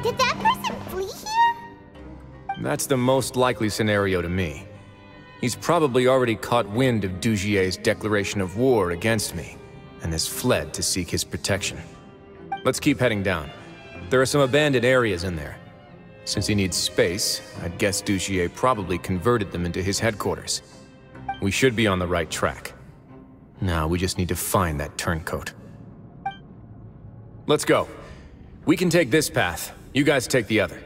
Did that person flee here? That's the most likely scenario to me. He's probably already caught wind of G.I.X's declaration of war against me, and has fled to seek his protection. Let's keep heading down. There are some abandoned areas in there. Since he needs space, I'd guess G.I.X probably converted them into his headquarters. We should be on the right track. Now we just need to find that turncoat. Let's go. We can take this path. You guys take the other.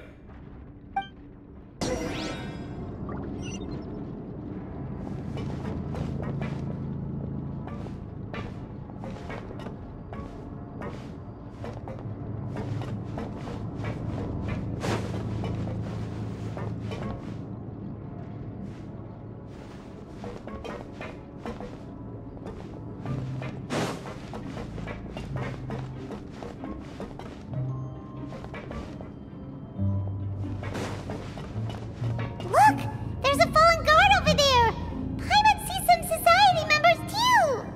Look! There's a fallen guard over there! Paimon sees some society members too!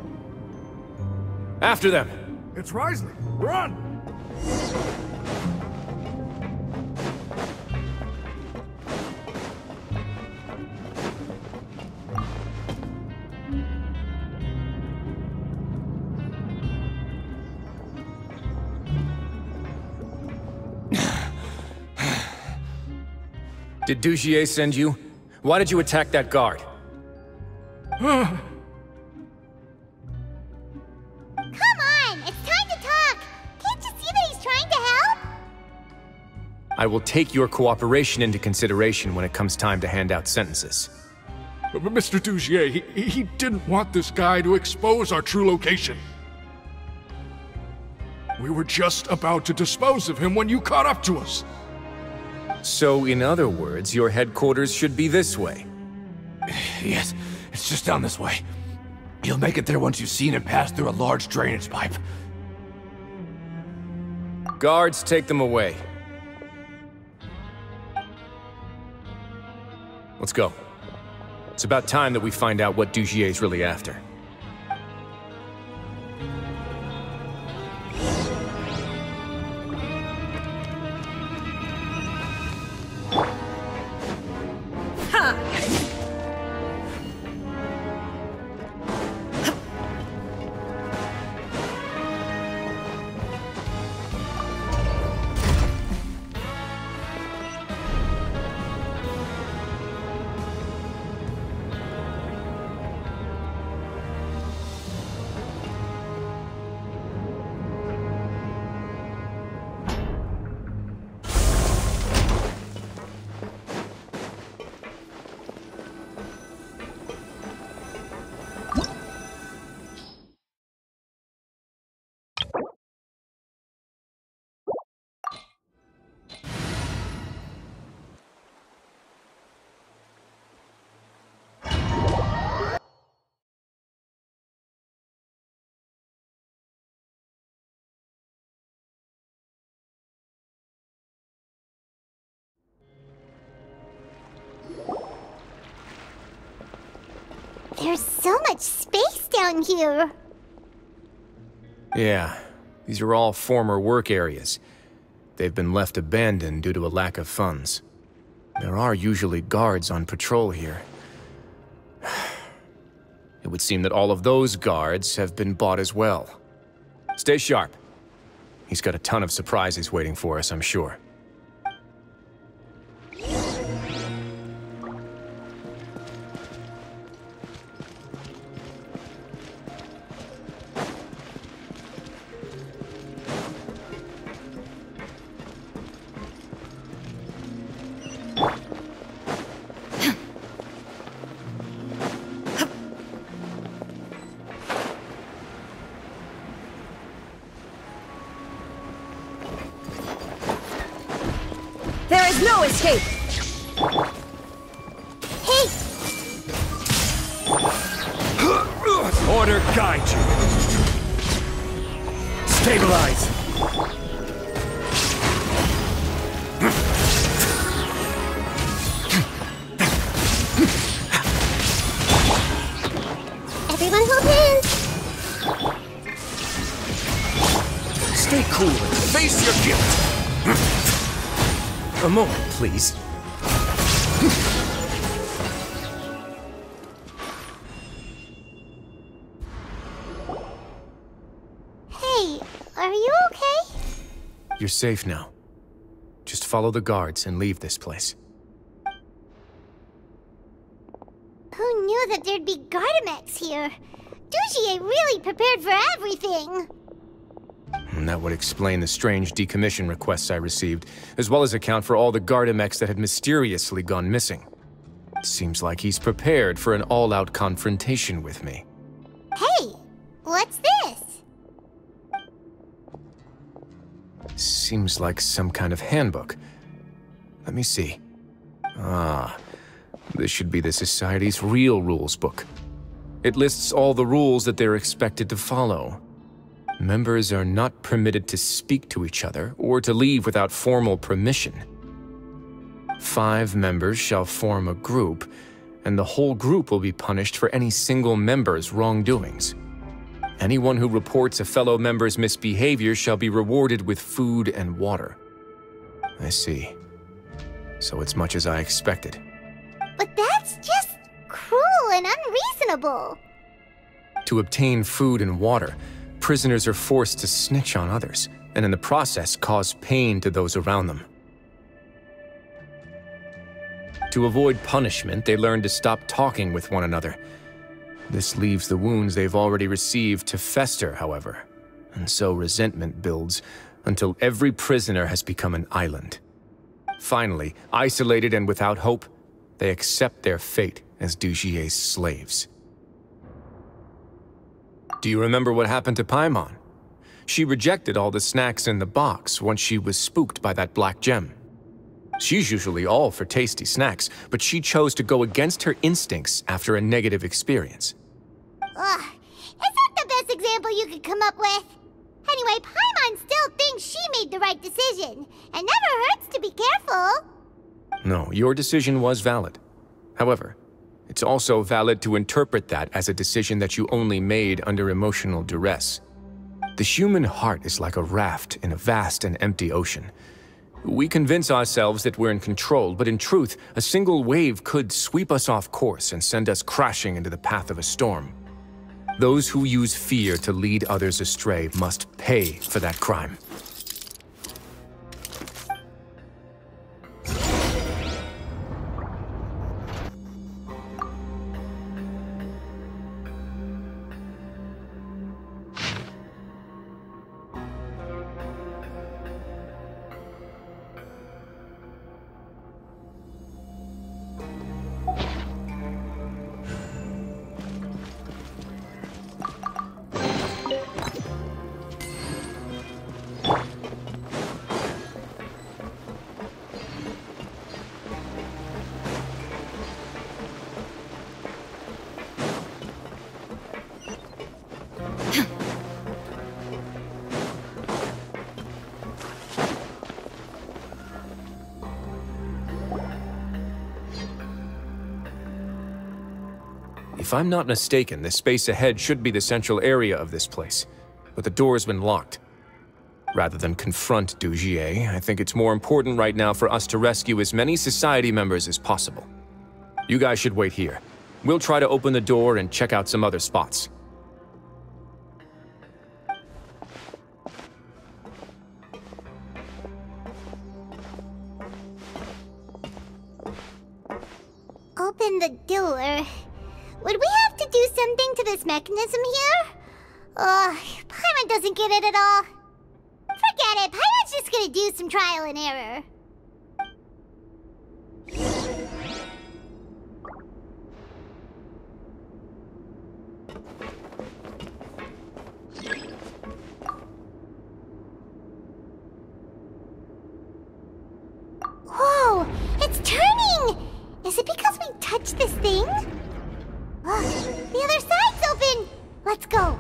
After them! It's Wriothesley. Run! Did G.I.X send you? Why did you attack that guard? Come on! It's time to talk! Can't you see that he's trying to help? I will take your cooperation into consideration when it comes time to hand out sentences. But Mr. G.I.X, he didn't want this guy to expose our true location. We were just about to dispose of him when you caught up to us. So, in other words, your headquarters should be this way. Yes, it's just down this way. You'll make it there once you've seen him pass through a large drainage pipe. Guards, take them away. Let's go. It's about time that we find out what G.I.X's really after. There's so much space down here! Yeah, these are all former work areas. They've been left abandoned due to a lack of funds. There are usually guards on patrol here. It would seem that all of those guards have been bought as well. Stay sharp. He's got a ton of surprises waiting for us, I'm sure. There is no escape! Hey! Order guide you. Stabilize. Everyone hold hands! Stay cool and face your guilt. A moment, please. Hey, are you okay? You're safe now. Just follow the guards and leave this place. Who knew that there'd be Gardamex here? G.I.X really prepared for everything. And that would explain the strange decommission requests I received, as well as account for all the Gardamex that had mysteriously gone missing. Seems like he's prepared for an all-out confrontation with me. Hey, what's this? Seems like some kind of handbook. Let me see. Ah, this should be the Society's real rules book. It lists all the rules that they're expected to follow. Members are not permitted to speak to each other or to leave without formal permission. 5 members shall form a group, and the whole group will be punished for any single member's wrongdoings. Anyone who reports a fellow member's misbehavior shall be rewarded with food and water. I see. So it's much as I expected. But that's just cruel and unreasonable. To obtain food and water, prisoners are forced to snitch on others, and in the process cause pain to those around them. To avoid punishment, they learn to stop talking with one another. This leaves the wounds they've already received to fester, however, and so resentment builds until every prisoner has become an island. Finally, isolated and without hope, they accept their fate as G.I.X's slaves. Do you remember what happened to Paimon? She rejected all the snacks in the box once she was spooked by that black gem. She's usually all for tasty snacks, but she chose to go against her instincts after a negative experience. Ugh, is that the best example you could come up with? Anyway, Paimon still thinks she made the right decision. It never hurts to be careful. No, your decision was valid. However, it's also valid to interpret that as a decision that you only made under emotional duress. The human heart is like a raft in a vast and empty ocean. We convince ourselves that we're in control, but in truth, a single wave could sweep us off course and send us crashing into the path of a storm. Those who use fear to lead others astray must pay for that crime. If I'm not mistaken, the space ahead should be the central area of this place, but the door's been locked. Rather than confront G.I.X, I think it's more important right now for us to rescue as many Society members as possible. You guys should wait here. We'll try to open the door and check out some other spots. Open the door. Would we have to do something to this mechanism here? Paimon doesn't get it at all. Forget it, Paimon's just gonna do some trial and error. Whoa, it's turning! Is it because we touched this thing? The other side's open! Let's go!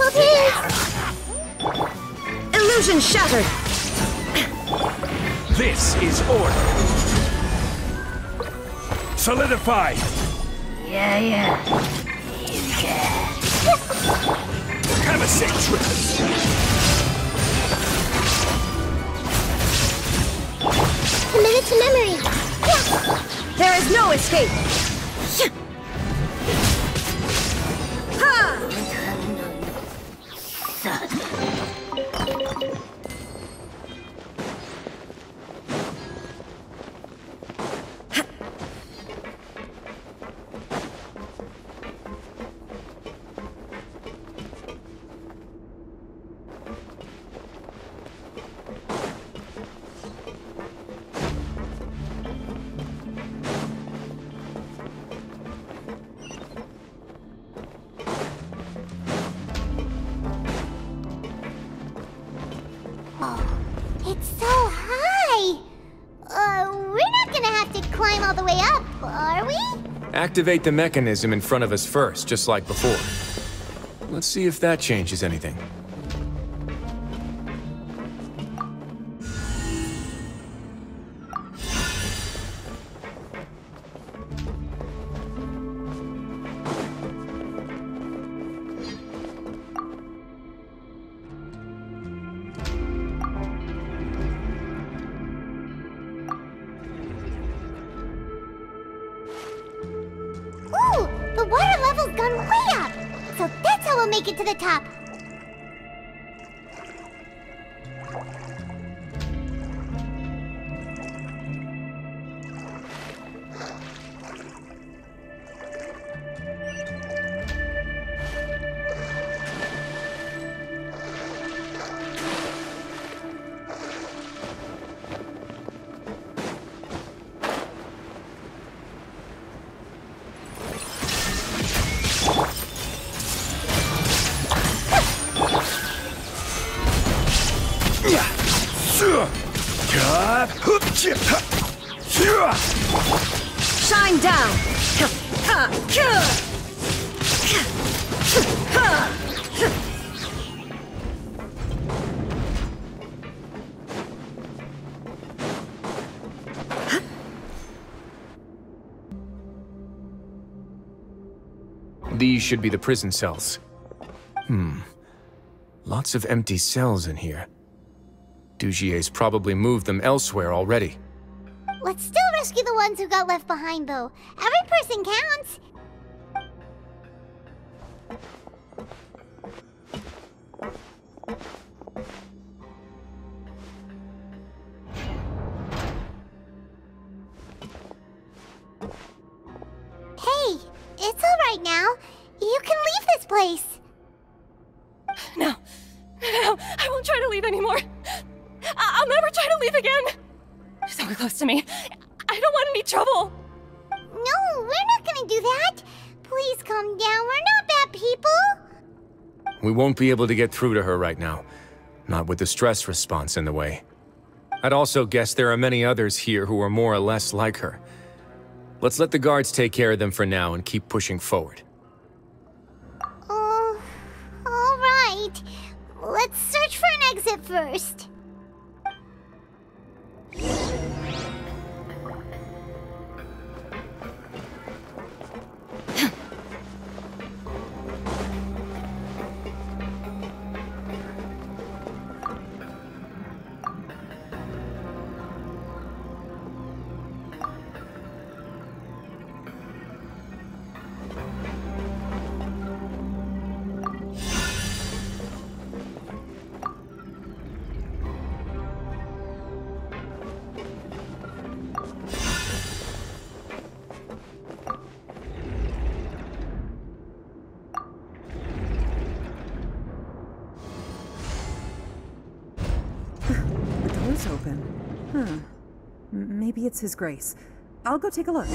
hope it is! Illusion shattered! This is order. Solidify! Yeah. You can. Have a sick trip. Committed to memory. There is no escape! Ha! It's so high! We're not gonna have to climb all the way up, are we? Activate the mechanism in front of us first, just like before. Let's see if that changes anything. Ooh! The water level's gone way up! So that's how we'll make it to the top! Shine down! These should be the prison cells. Lots of empty cells in here. G.I.X. probably moved them elsewhere already. Let's still rescue the ones who got left behind, though. Every person counts. Hey, it's all right now. You can leave this place. No, I won't try to leave anymore. I'll never try to leave again. So close to me. I don't want any trouble. No, we're not gonna do that. Please calm down. We're not bad people. We won't be able to get through to her right now. Not with the stress response in the way. I'd also guess there are many others here who are more or less like her. Let's let the guards take care of them for now and keep pushing forward. Oh, all right. Let's search for an exit first. Open. Maybe it's His Grace. I'll go take a look.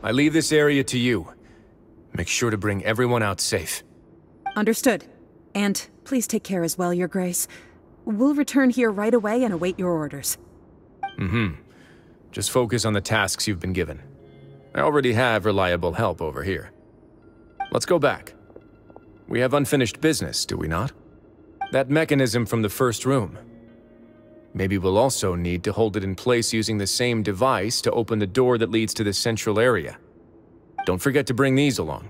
I leave this area to you. Make sure to bring everyone out safe. Understood. And please take care as well, Your Grace. We'll return here right away and await your orders. Just focus on the tasks you've been given. I already have reliable help over here. Let's go back. We have unfinished business, do we not? That mechanism from the first room. Maybe we'll also need to hold it in place using the same device to open the door that leads to the central area. Don't forget to bring these along.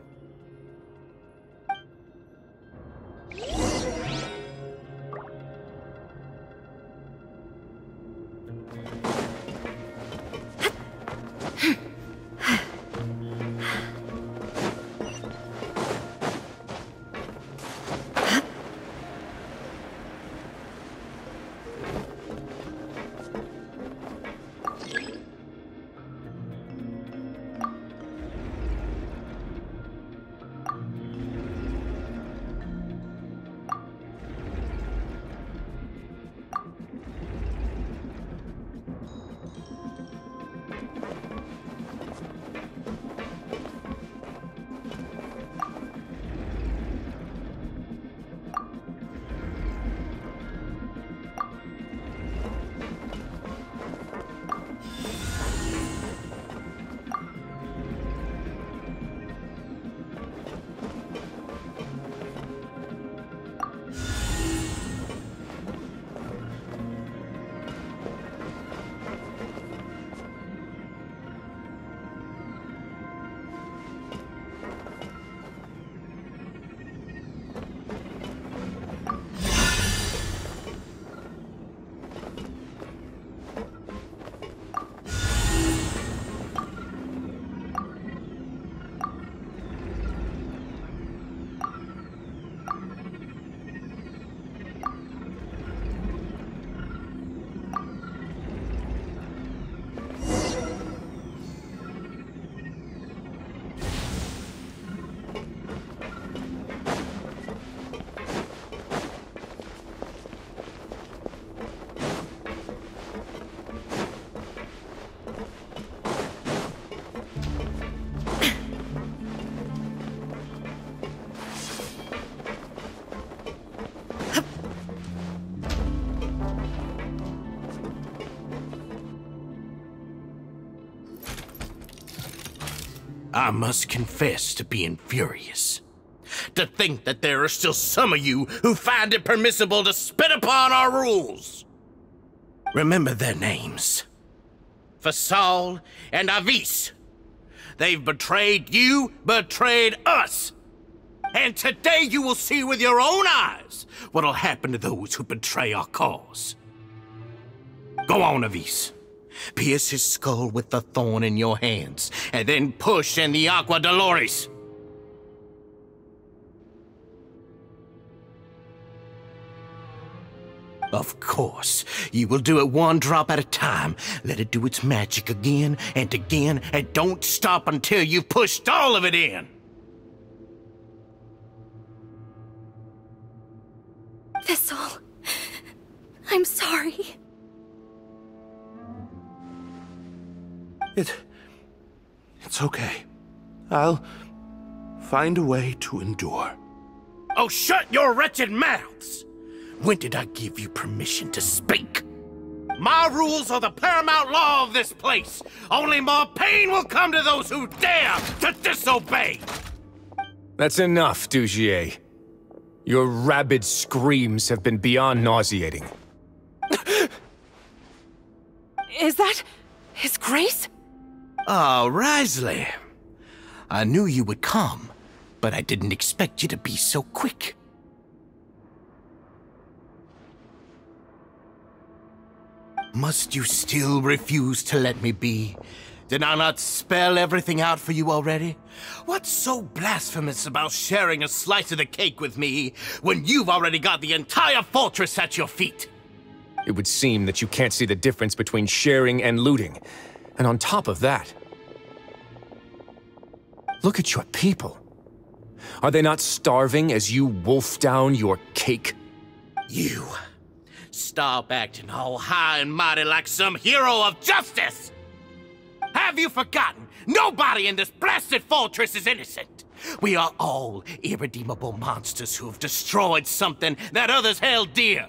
I must confess to being furious. To think that there are still some of you who find it permissible to spit upon our rules. Remember their names. Fasal and Avis. They've betrayed you, betrayed us. And today you will see with your own eyes what'll happen to those who betray our cause. Go on, Avis. Pierce his skull with the thorn in your hands, and then push in the Aqua Dolores. Of course, you will do it one drop at a time. Let it do its magic again, and don't stop until you've pushed all of it in. Thistle, I'm sorry. It's okay. I'll find a way to endure. Oh, shut your wretched mouths! When did I give you permission to speak? My rules are the paramount law of this place. Only more pain will come to those who dare to disobey. That's enough, G.I.X. Your rabid screams have been beyond nauseating. Is that His Grace? Oh, Wriothesley. I knew you would come, but I didn't expect you to be so quick. Must you still refuse to let me be? Did I not spell everything out for you already? What's so blasphemous about sharing a slice of the cake with me when you've already got the entire fortress at your feet? It would seem that you can't see the difference between sharing and looting. And on top of that, look at your people. Are they not starving as you wolf down your cake? You stop acting all high and mighty like some hero of justice! Have you forgotten? Nobody in this blasted fortress is innocent. We are all irredeemable monsters who have destroyed something that others held dear.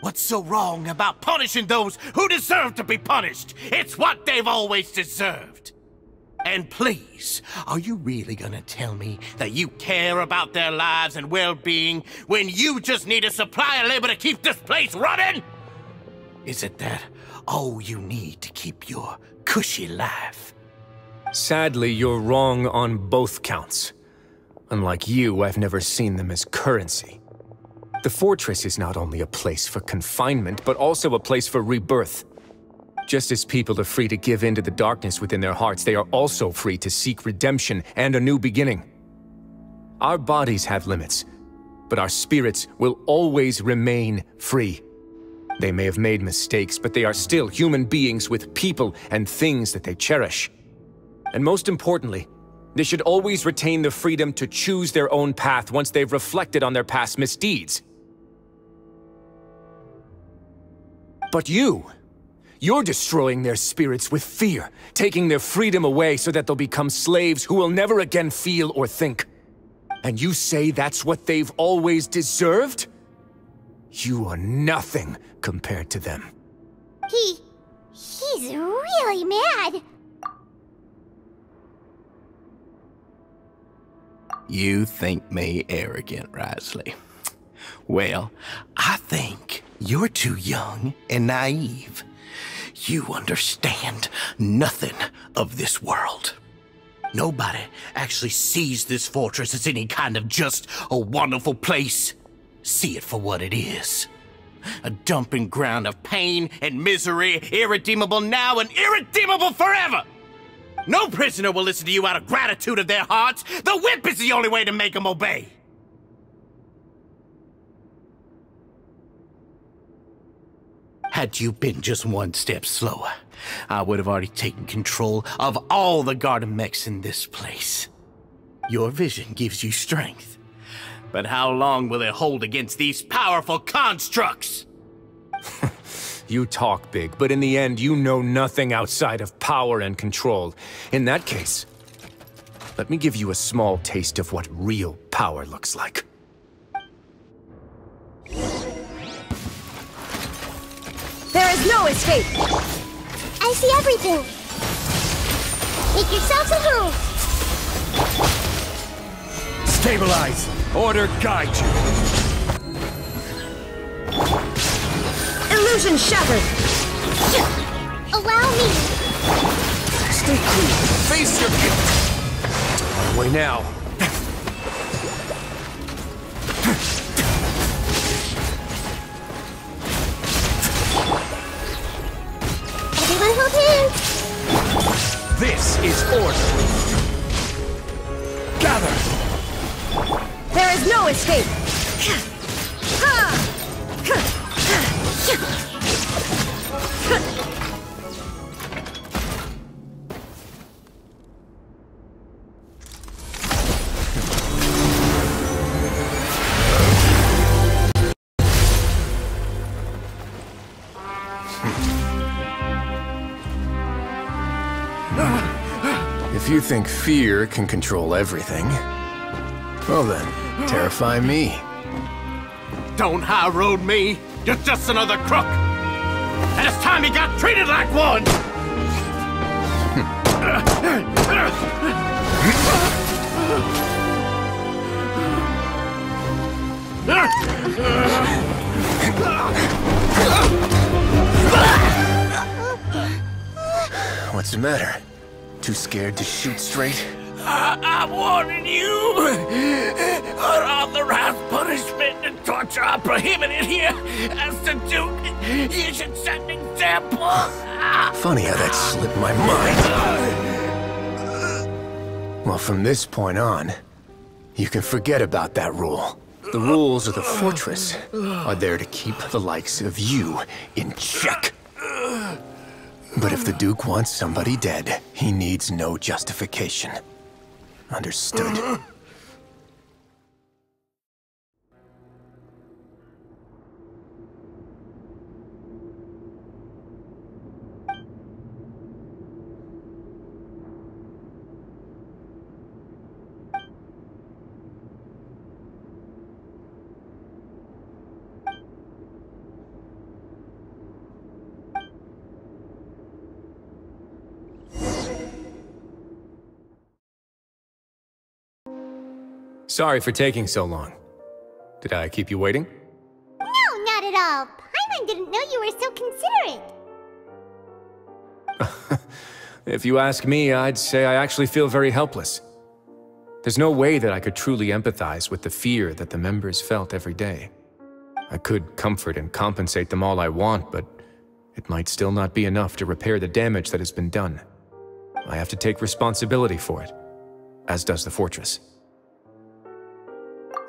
What's so wrong about punishing those who deserve to be punished? It's what they've always deserved. And please, are you really gonna tell me that you care about their lives and well-being when you just need a supply of labor to keep this place running? Is it that all you need to keep your cushy life? Sadly, you're wrong on both counts. Unlike you, I've never seen them as currency. The fortress is not only a place for confinement, but also a place for rebirth. Just as people are free to give in to the darkness within their hearts, they are also free to seek redemption and a new beginning. Our bodies have limits, but our spirits will always remain free. They may have made mistakes, but they are still human beings with people and things that they cherish. And most importantly, they should always retain the freedom to choose their own path once they've reflected on their past misdeeds. But you're destroying their spirits with fear, taking their freedom away so that they'll become slaves who will never again feel or think. And you say that's what they've always deserved? You are nothing compared to them. He's really mad. You think me arrogant, Wriothesley? Well, I think you're too young and naive. You understand nothing of this world. Nobody actually sees this fortress as any kind of just a wonderful place. See it for what it is. A dumping ground of pain and misery, irredeemable now and irredeemable forever. No prisoner will listen to you out of gratitude of their hearts. The whip is the only way to make them obey. Had you been just one step slower, I would have already taken control of all the garden mechs in this place. Your vision gives you strength. But how long will it hold against these powerful constructs? You talk big, but in the end, you know nothing outside of power and control. In that case, let me give you a small taste of what real power looks like. There is no escape! I see everything. Make yourselves at home. Stabilize. Order guide you. Illusion shattered! Allow me. Stay cool. Face your guilt. Away now. Everyone hold hands. This is order. Gather. There is no escape! If you think fear can control everything, well then, terrify me. Don't high road me. You're just another crook. And it's time you got treated like one. What's the matter? Too scared to shoot straight? I'm warning you. Unauthorized punishment and torture are prohibited here. As the Duke, you should set an example. Funny how that slipped my mind. Well, from this point on, you can forget about that rule. The rules of the fortress are there to keep the likes of you in check. But if the Duke wants somebody dead, he needs no justification. Understood. Sorry for taking so long. Did I keep you waiting? No, not at all. Paimon didn't know you were so considerate. If you ask me, I'd say I actually feel very helpless. There's no way that I could truly empathize with the fear that the members felt every day. I could comfort and compensate them all I want, but it might still not be enough to repair the damage that has been done. I have to take responsibility for it, as does the fortress.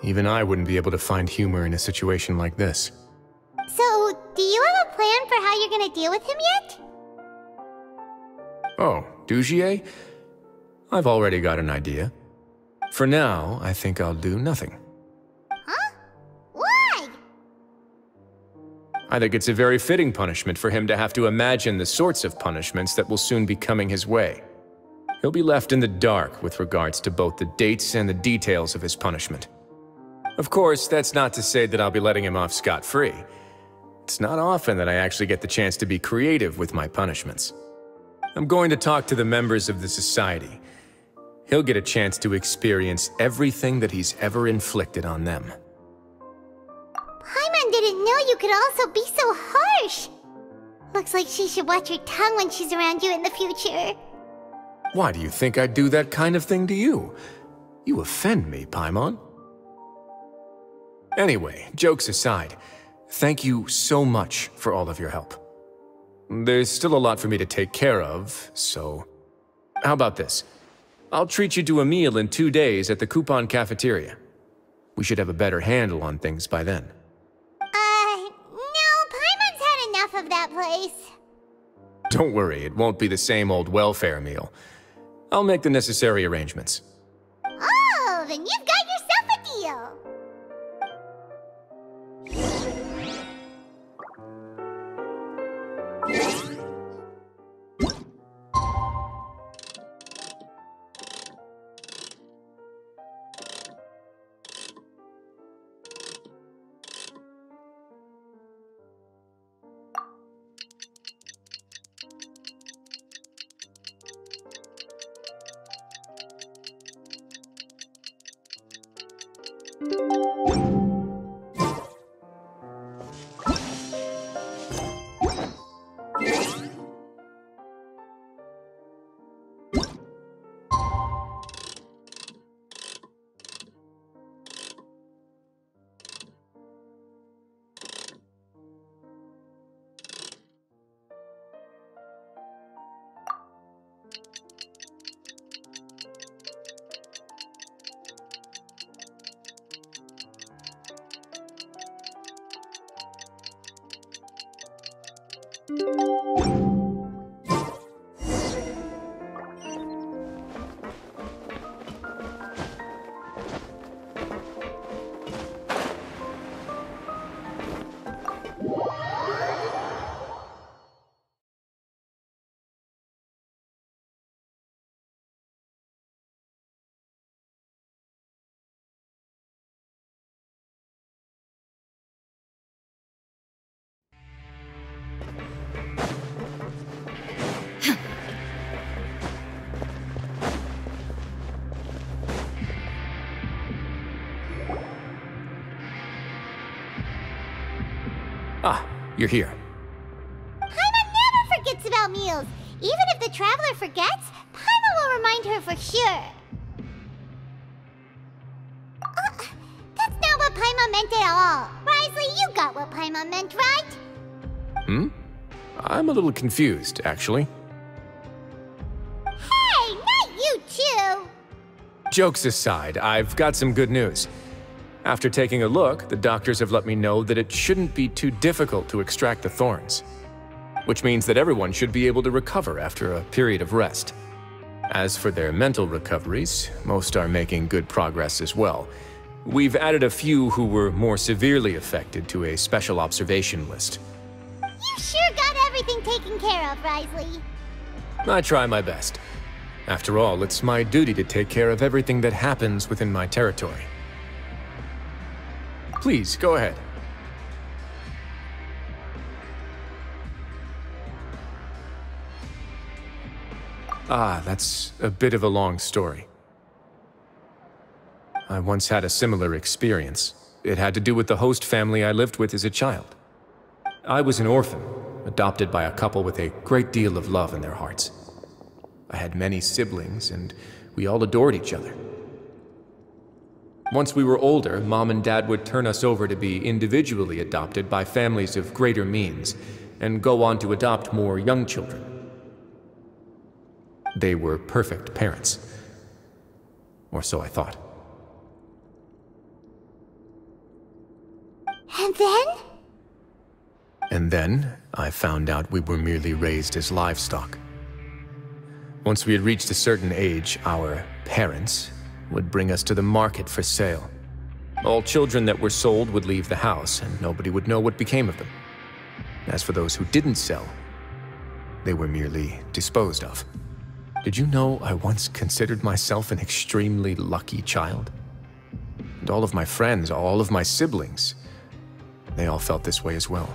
Even I wouldn't be able to find humor in a situation like this. So, do you have a plan for how you're gonna deal with him yet? Oh, Dugier? I've already got an idea. For now, I think I'll do nothing. Huh? Why? I think it's a very fitting punishment for him to have to imagine the sorts of punishments that will soon be coming his way. He'll be left in the dark with regards to both the dates and the details of his punishment. Of course, that's not to say that I'll be letting him off scot-free. It's not often that I actually get the chance to be creative with my punishments. I'm going to talk to the members of the society. He'll get a chance to experience everything that he's ever inflicted on them. Paimon didn't know you could also be so harsh. Looks like she should watch her tongue when she's around you in the future. Why do you think I'd do that kind of thing to you? You offend me, Paimon. Anyway, jokes aside, thank you so much for all of your help. There's still a lot for me to take care of, so... How about this? I'll treat you to a meal in 2 days at the Coupon Cafeteria. We should have a better handle on things by then. No, Paimon's had enough of that place. Don't worry, it won't be the same old welfare meal. I'll make the necessary arrangements. Oh, then you've got yourself a deal. Ah, you're here. Paimon never forgets about meals. Even if the traveler forgets, Paimon will remind her for sure. That's not what Paimon meant at all. Wriothesley, you got what Paimon meant, right? I'm a little confused, actually. Hey, not you too! Jokes aside, I've got some good news. After taking a look, the doctors have let me know that it shouldn't be too difficult to extract the thorns, which means that everyone should be able to recover after a period of rest. As for their mental recoveries, most are making good progress as well. We've added a few who were more severely affected to a special observation list. You sure got everything taken care of, Wriothesley. I try my best. After all, it's my duty to take care of everything that happens within my territory. Please, go ahead. Ah, that's a bit of a long story. I once had a similar experience. It had to do with the host family I lived with as a child. I was an orphan, adopted by a couple with a great deal of love in their hearts. I had many siblings, and we all adored each other. Once we were older, Mom and Dad would turn us over to be individually adopted by families of greater means, and go on to adopt more young children. They were perfect parents. Or so I thought. And then? And then, I found out we were merely raised as livestock. Once we had reached a certain age, our parents would bring us to the market for sale. All children that were sold would leave the house, and nobody would know what became of them. As for those who didn't sell, they were merely disposed of. Did you know I once considered myself an extremely lucky child? And all of my friends, all of my siblings, they all felt this way as well.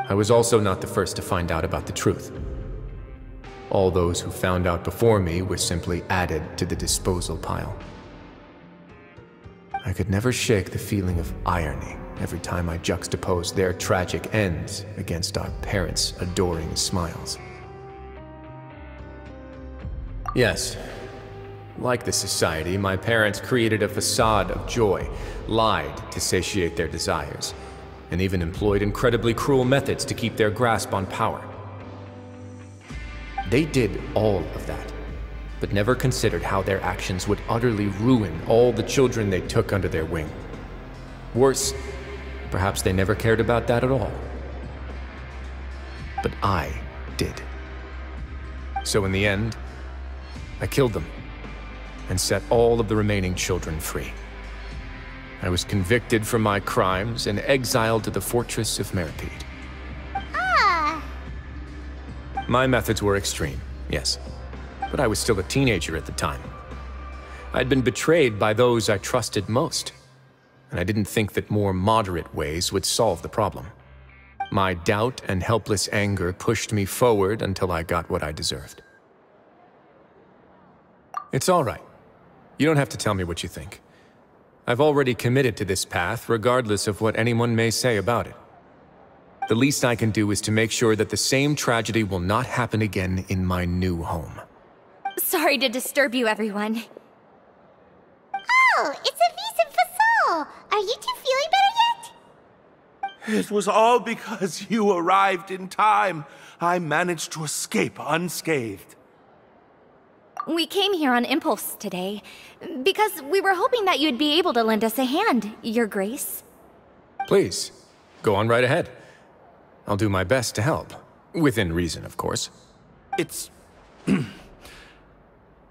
I was also not the first to find out about the truth. All those who found out before me were simply added to the disposal pile. I could never shake the feeling of irony every time I juxtaposed their tragic ends against our parents' adoring smiles. Yes, like the society, my parents created a facade of joy, lied to satiate their desires, and even employed incredibly cruel methods to keep their grasp on power. They did all of that, but never considered how their actions would utterly ruin all the children they took under their wing. Worse, perhaps they never cared about that at all. But I did. So in the end, I killed them and set all of the remaining children free. I was convicted for my crimes and exiled to the fortress of Meripede. My methods were extreme, yes, but I was still a teenager at the time. I'd been betrayed by those I trusted most, and I didn't think that more moderate ways would solve the problem. My doubt and helpless anger pushed me forward until I got what I deserved. It's all right. You don't have to tell me what you think. I've already committed to this path, regardless of what anyone may say about it. The least I can do is to make sure that the same tragedy will not happen again in my new home. Sorry to disturb you, everyone. Oh, it's Avis and Fasol! Are you two feeling better yet? It was all because you arrived in time. I managed to escape unscathed. We came here on impulse today, because we were hoping that you'd be able to lend us a hand, Your Grace. Please, go on right ahead. I'll do my best to help. Within reason, of course. It's...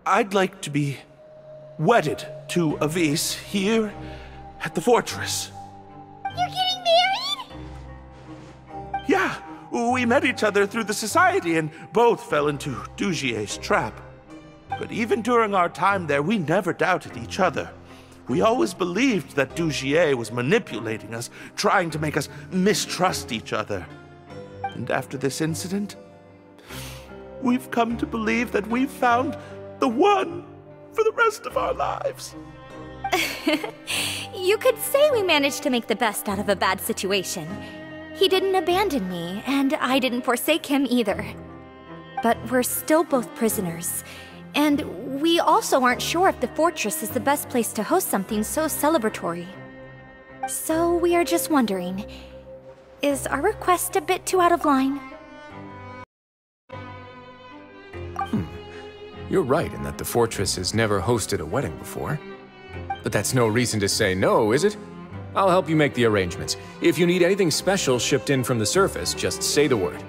I'd like to be wedded to Avis here at the fortress. You're getting married? Yeah, we met each other through the society and both fell into G.I.X's trap. But even during our time there, we never doubted each other. We always believed that G.I.X was manipulating us, trying to make us mistrust each other. And after this incident, we've come to believe that we've found the one for the rest of our lives. You could say we managed to make the best out of a bad situation. He didn't abandon me, and I didn't forsake him either. But we're still both prisoners. And we also aren't sure if the fortress is the best place to host something so celebratory. So we are just wondering, is our request a bit too out of line? You're right in that the fortress has never hosted a wedding before. But that's no reason to say no, is it? I'll help you make the arrangements. If you need anything special shipped in from the surface, just say the word.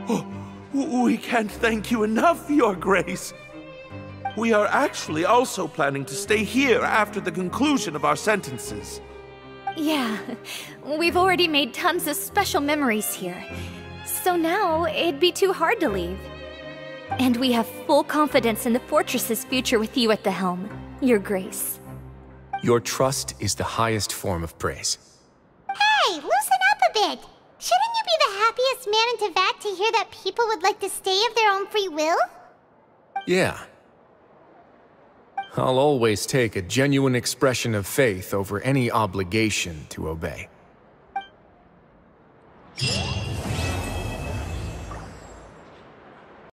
Oh, we can't thank you enough, Your Grace. We are actually also planning to stay here after the conclusion of our sentences. Yeah, we've already made tons of special memories here. So now, it'd be too hard to leave. And we have full confidence in the fortress's future with you at the helm, Your Grace. Your trust is the highest form of praise. Hey, loosen up a bit! Shouldn't you be the happiest man in Teyvat to hear that people would like to stay of their own free will? Yeah. I'll always take a genuine expression of faith over any obligation to obey.